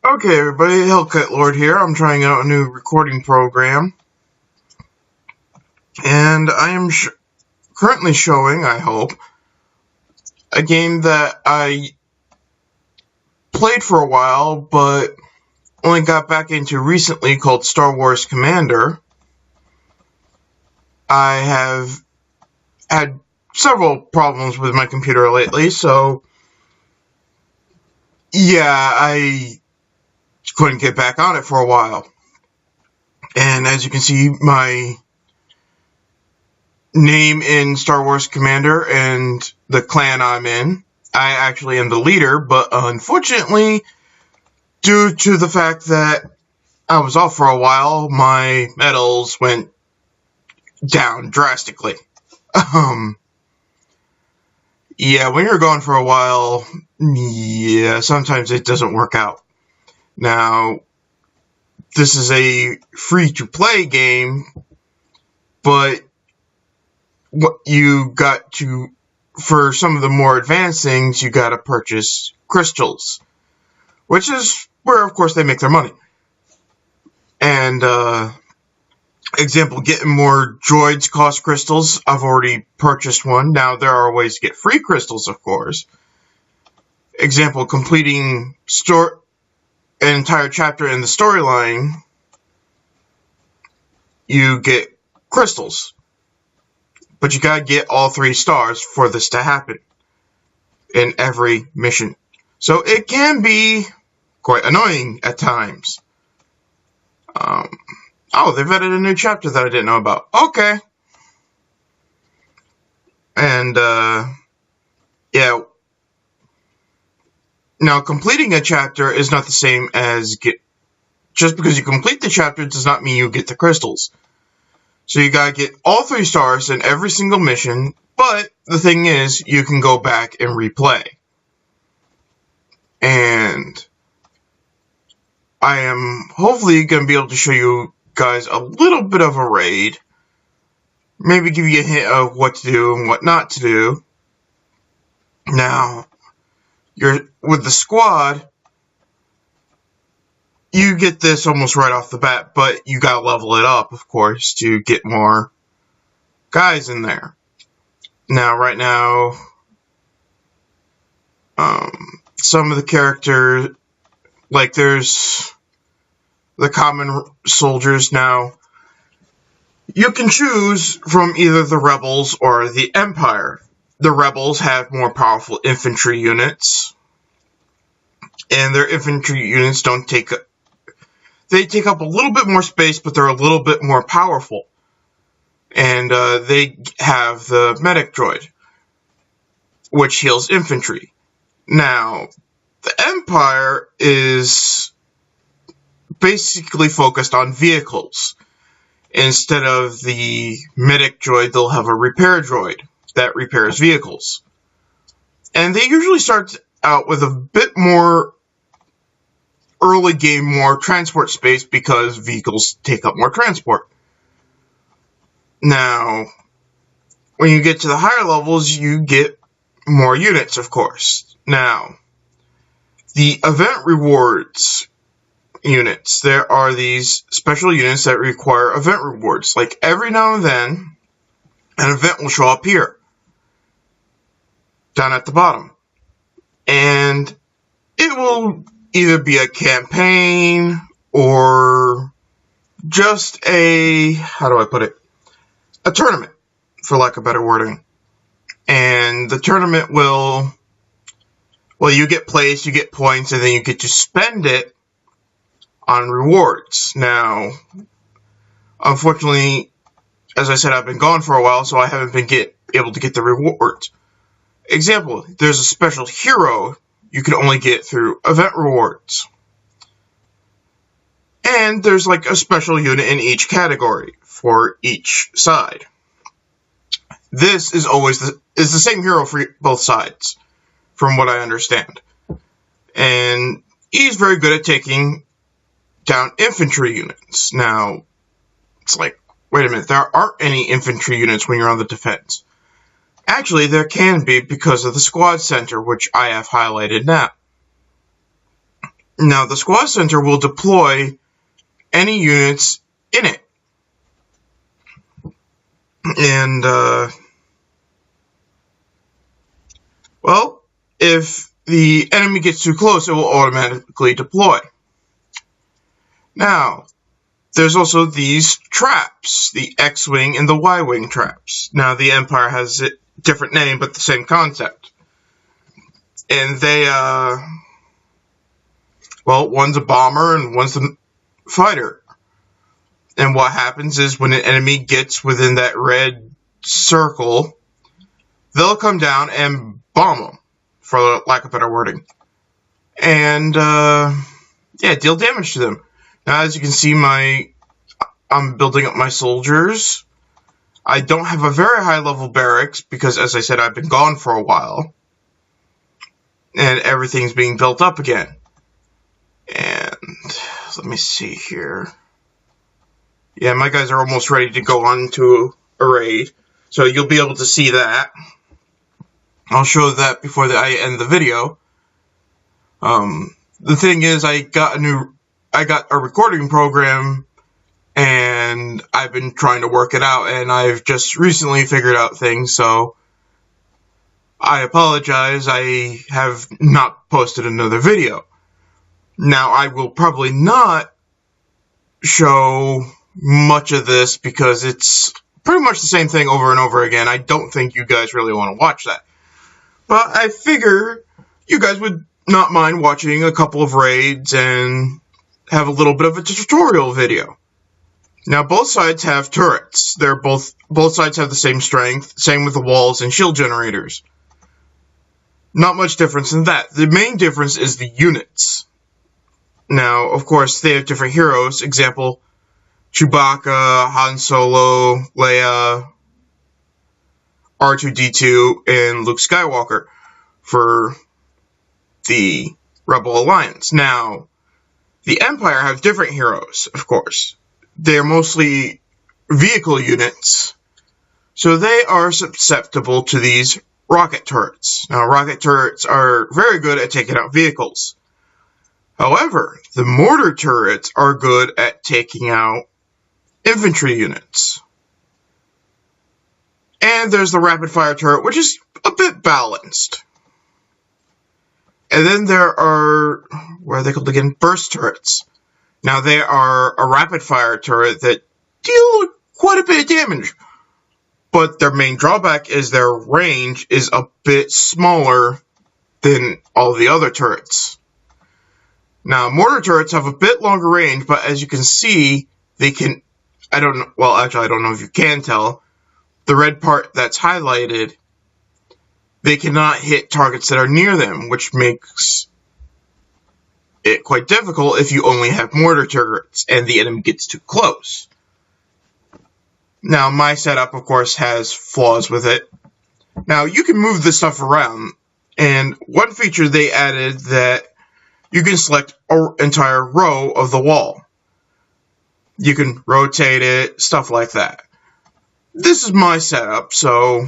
Okay, everybody, Hellcat Lord here. I'm trying out a new recording program, and I am currently showing, I hope, a game that I played for a while, but only got back into recently called Star Wars Commander. I have had several problems with my computer lately, so yeah, I couldn't get back on it for a while. And as you can see, my name in Star Wars Commander and the clan I'm in, I actually am the leader, but unfortunately, due to the fact that I was off for a while, my medals went down drastically. Yeah, when you're gone for a while, yeah, sometimes it doesn't work out. Now, this is a free-to-play game, but what you got to, for some of the more advanced things, you gotta purchase crystals, which is where, of course, they make their money. And, example, getting more droids cost crystals. I've already purchased one. Now, there are ways to get free crystals, of course. Example, completing an entire chapter in the storyline, you get crystals. But you gotta get all 3 stars for this to happen in every mission. So it can be quite annoying at times. Oh, they've added a new chapter that I didn't know about. Okay. And, yeah. Now, completing a chapter is not the same as just because you complete the chapter does not mean you get the crystals. So you gotta get all 3 stars in every single mission, but the thing is, you can go back and replay. And I am hopefully gonna be able to show you guys a little bit of a raid. Maybe give you a hint of what to do and what not to do. Now, with the squad, you get this almost right off the bat, but you gotta level it up, of course, to get more guys in there. Now, right now, some of the characters, like there's the common soldiers. Now, you can choose from either the Rebels or the Empire. The Rebels have more powerful infantry units, and their infantry units they take up a little bit more space, but they're a little bit more powerful. And they have the medic droid, which heals infantry. Now, the Empire is basically focused on vehicles. Instead of the medic droid, they'll have a repair droid that repairs vehicles. And they usually start out with a bit more early game, more transport space because vehicles take up more transport. Now, when you get to the higher levels, you get more units, of course. Now, the event rewards units. There are these special units that require event rewards. Like every now and then, an event will show up here, down at the bottom. And it will either be a campaign or just how do I put it? A tournament, for lack of better wording. And the tournament will, you get placed, you get points, and then you get to spend it on rewards. Now, unfortunately, as I said, I've been gone for a while, so I haven't been able to get the rewards. Example, there's a special hero you can only get through event rewards. And there's like a special unit in each category for each side. This is always the same hero for both sides, from what I understand. And he's very good at taking down infantry units. Now, it's like, wait a minute, there aren't any infantry units when you're on the defense. Actually, there can be because of the squad center, which I have highlighted now. Now, the squad center will deploy any units in it. And, well, if the enemy gets too close, it will automatically deploy. Now, there's also these traps, the X-Wing and the Y-Wing traps. Now, the Empire has a different name, but the same concept. And they, well, one's a bomber and one's a fighter. And what happens is when an enemy gets within that red circle, they'll come down and bomb them, for lack of better wording. And, yeah, deal damage to them. Now, as you can see, I'm building up my soldiers. I don't have a very high level barracks because, as I said, I've been gone for a while. And everything's being built up again. And let me see here. Yeah, my guys are almost ready to go on to a raid. So you'll be able to see that. I'll show that before I end the video. The thing is, I got a recording program, and I've been trying to work it out, and I've just recently figured out things, so I apologize. I have not posted another video. Now, I will probably not show much of this because it's pretty much the same thing over and over again. I don't think you guys really want to watch that. But I figure you guys would not mind watching a couple of raids and have a little bit of a tutorial video. Now, both sides have turrets. Both sides have the same strength, same with the walls and shield generators. Not much difference in that. The main difference is the units. Now, of course, they have different heroes. Example, Chewbacca, Han Solo, Leia, R2-D2, and Luke Skywalker for the Rebel Alliance. Now, the Empire have different heroes, of course. They're mostly vehicle units, so they are susceptible to these rocket turrets. Now, rocket turrets are very good at taking out vehicles. However, the mortar turrets are good at taking out infantry units. And there's the rapid fire turret, which is a bit balanced. And then there are, what are they called again? Burst turrets. Now, they are a rapid fire turret that deal quite a bit of damage. But their main drawback is their range is a bit smaller than all the other turrets. Now, mortar turrets have a bit longer range, but as you can see, they can, I don't know if you can tell, the red part that's highlighted, they cannot hit targets that are near them, which makes it quite difficult if you only have mortar turrets and the enemy gets too close. Now, my setup, of course, has flaws with it. Now, you can move this stuff around, and one feature they added that you can select an entire row of the wall. You can rotate it, stuff like that. This is my setup, so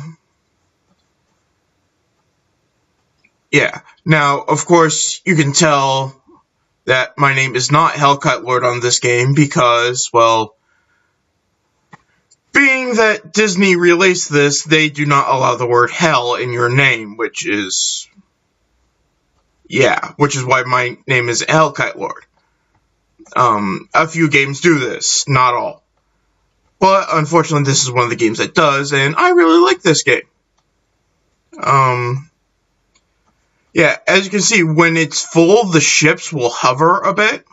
yeah. Now, of course, you can tell that my name is not Hellkite Lord on this game because, well, being that Disney released this, they do not allow the word hell in your name, which is why my name is Hellkite Lord. A few games do this, not all. But, unfortunately, this is one of the games that does, and I really like this game. Yeah, as you can see, when it's full, the ships will hover a bit.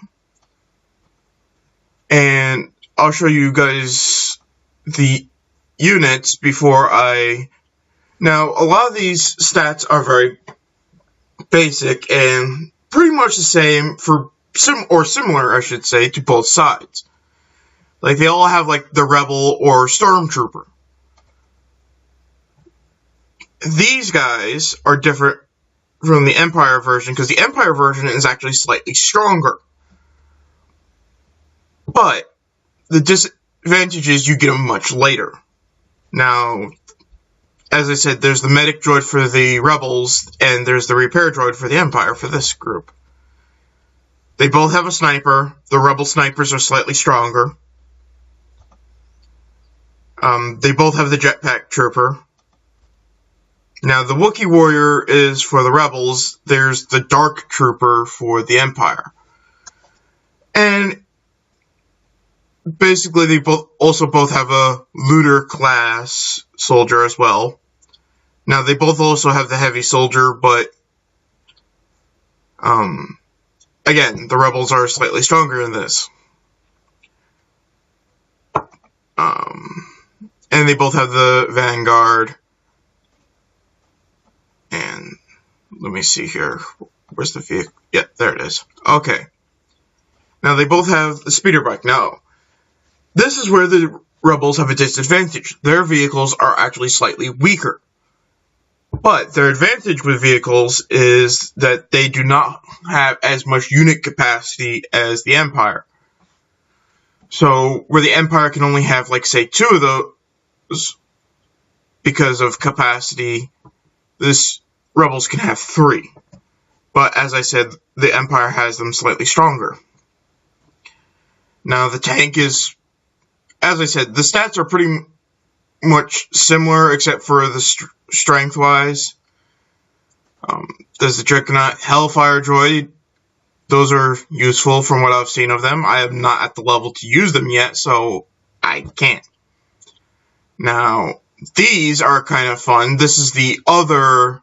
And I'll show you guys the units before Now, a lot of these stats are very basic and pretty much the same for similar, I should say, to both sides. Like, they all have, like, the Rebel or Stormtrooper. These guys are different from the Empire version, because the Empire version is actually slightly stronger. But the disadvantage is you get them much later. Now, as I said, there's the medic droid for the Rebels, and there's the repair droid for the Empire for this group. They both have a sniper. The rebel snipers are slightly stronger. They both have the jetpack trooper. Now, the Wookiee warrior is for the rebels. There's the dark trooper for the Empire. And basically, they both have a looter class soldier as well. Now, they both also have the heavy soldier, but again, the rebels are slightly stronger in this. And they both have the Vanguard. And let me see here. Where's the vehicle? Yeah, there it is. Okay. Now, they both have the speeder bike. Now, this is where the rebels have a disadvantage. Their vehicles are actually slightly weaker. But their advantage with vehicles is that they do not have as much unit capacity as the Empire. So, where the Empire can only have, like, say, 2 of those because of capacity, this rebels can have 3. But, as I said, the Empire has them slightly stronger. Now, the tank is, as I said, the stats are pretty much similar, except for the strength-wise. There's the Draconaut Hellfire droid. Those are useful from what I've seen of them. I am not at the level to use them yet, so I can't. Now, these are kind of fun. This is the other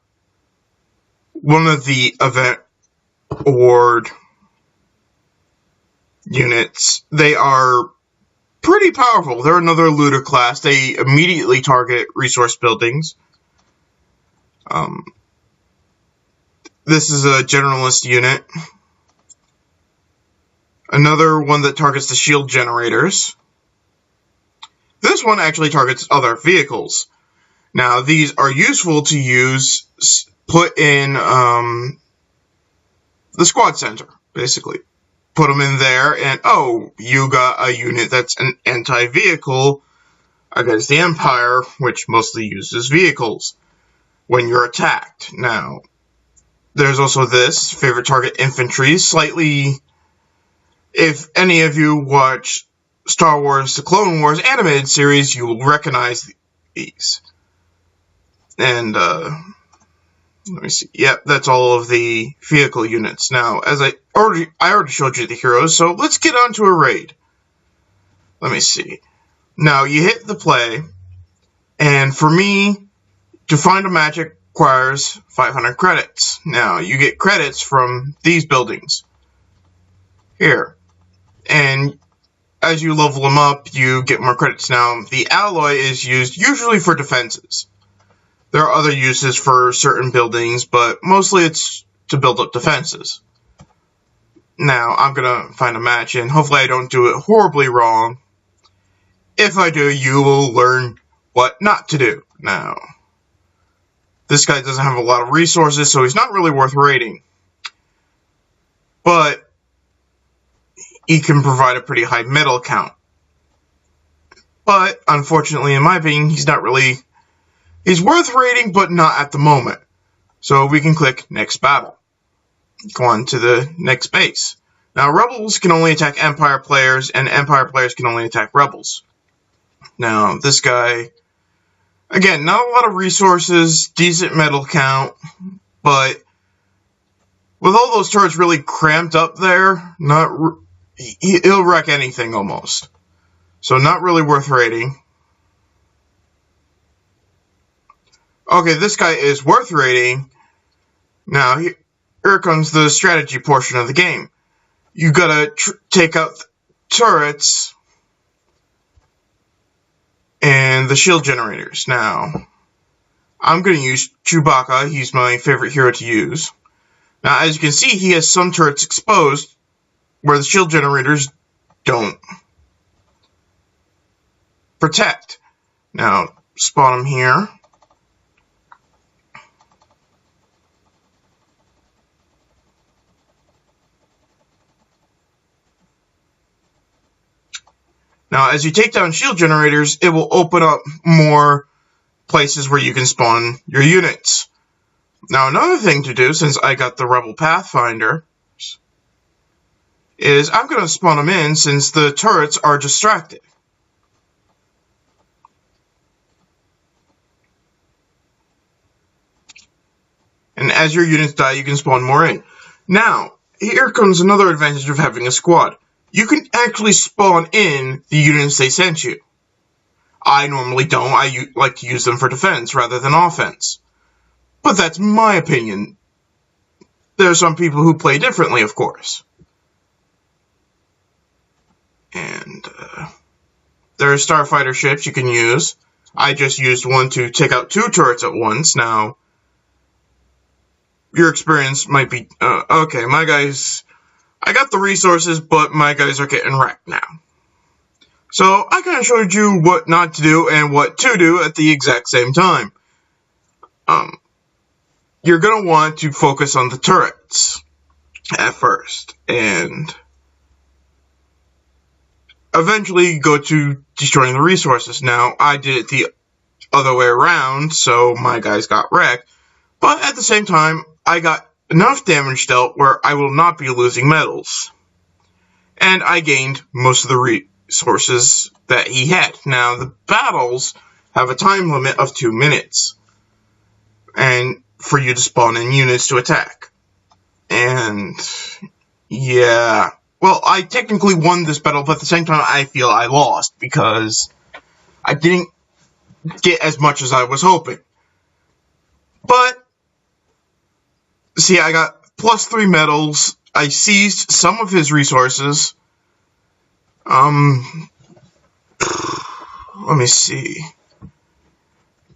one of the event award units. They are pretty powerful. They're another looter class. They immediately target resource buildings. This is a generalist unit. Another one that targets the shield generators. This one actually targets other vehicles. Now, these are useful to use, put in the squad center, basically. Put them in there, and oh, you got a unit that's an anti-vehicle against the Empire, which mostly uses vehicles when you're attacked. Now, there's also this, favorite target infantry, slightly, if any of you watch Star Wars The Clone Wars animated series, you will recognize these. And, let me see. Yep, that's all of the vehicle units. Now, as I already showed you the heroes, so let's get on to a raid. Let me see. Now, you hit the play, and for me, to find a match requires 500 credits. Now, you get credits from these buildings. Here. And as you level them up, you get more credits. Now, the alloy is used usually for defenses. There are other uses for certain buildings, but mostly it's to build up defenses. Now, I'm going to find a match, and hopefully I don't do it horribly wrong. If I do, you will learn what not to do. Now, this guy doesn't have a lot of resources, so he's not really worth raiding. But he can provide a pretty high medal count. But, unfortunately, in my opinion, he's worth raiding, but not at the moment. So we can click Next Battle. Go on to the next base. Now, Rebels can only attack Empire players, and Empire players can only attack Rebels. Now, this guy, again, not a lot of resources, decent medal count, but with all those turrets really cramped up there, he'll wreck anything almost. So not really worth raiding. Okay, this guy is worth raiding. Now, here comes the strategy portion of the game. You gotta take out turrets and the shield generators. Now, I'm gonna use Chewbacca. He's my favorite hero to use. Now, as you can see, he has some turrets exposed where the shield generators don't protect. Now, spawn them here. Now, as you take down shield generators, it will open up more places where you can spawn your units. Now, another thing to do, since I got the Rebel Pathfinder, is I'm going to spawn them in since the turrets are distracted. And as your units die, you can spawn more in. Now, here comes another advantage of having a squad. You can actually spawn in the units they sent you. I normally don't. I like to use them for defense rather than offense. But that's my opinion. There are some people who play differently, of course. And there are starfighter ships you can use. I just used one to take out 2 turrets at once. Now, your experience might be, okay, my guys, I got the resources, but my guys are getting wrecked now. So, I kind of showed you what not to do and what to do at the exact same time. You're going to want to focus on the turrets at first, and eventually go to destroying the resources. Now, I did it the other way around, so my guys got wrecked, but at the same time, I got enough damage dealt where I will not be losing medals. And I gained most of the resources that he had. Now, the battles have a time limit of 2 minutes. And for you to spawn in units to attack. And, yeah. Well, I technically won this battle, but at the same time, I feel I lost, because I didn't get as much as I was hoping. But, see, I got +3 medals. I seized some of his resources. Let me see.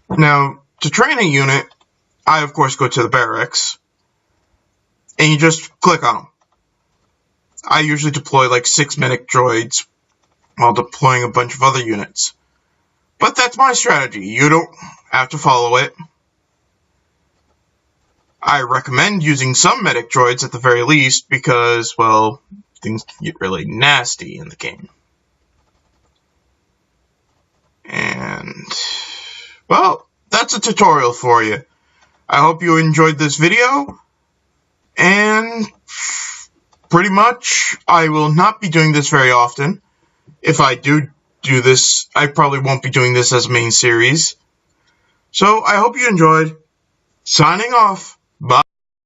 Now, to train a unit, I, of course, go to the barracks, and you just click on them. I usually deploy like 6 medic droids while deploying a bunch of other units. But that's my strategy. You don't have to follow it. I recommend using some medic droids at the very least because, well, things can get really nasty in the game. And, well, that's a tutorial for you. I hope you enjoyed this video, and pretty much I will not be doing this very often. If I do this, I probably won't be doing this as a main series. So I hope you enjoyed. Signing off. Bye.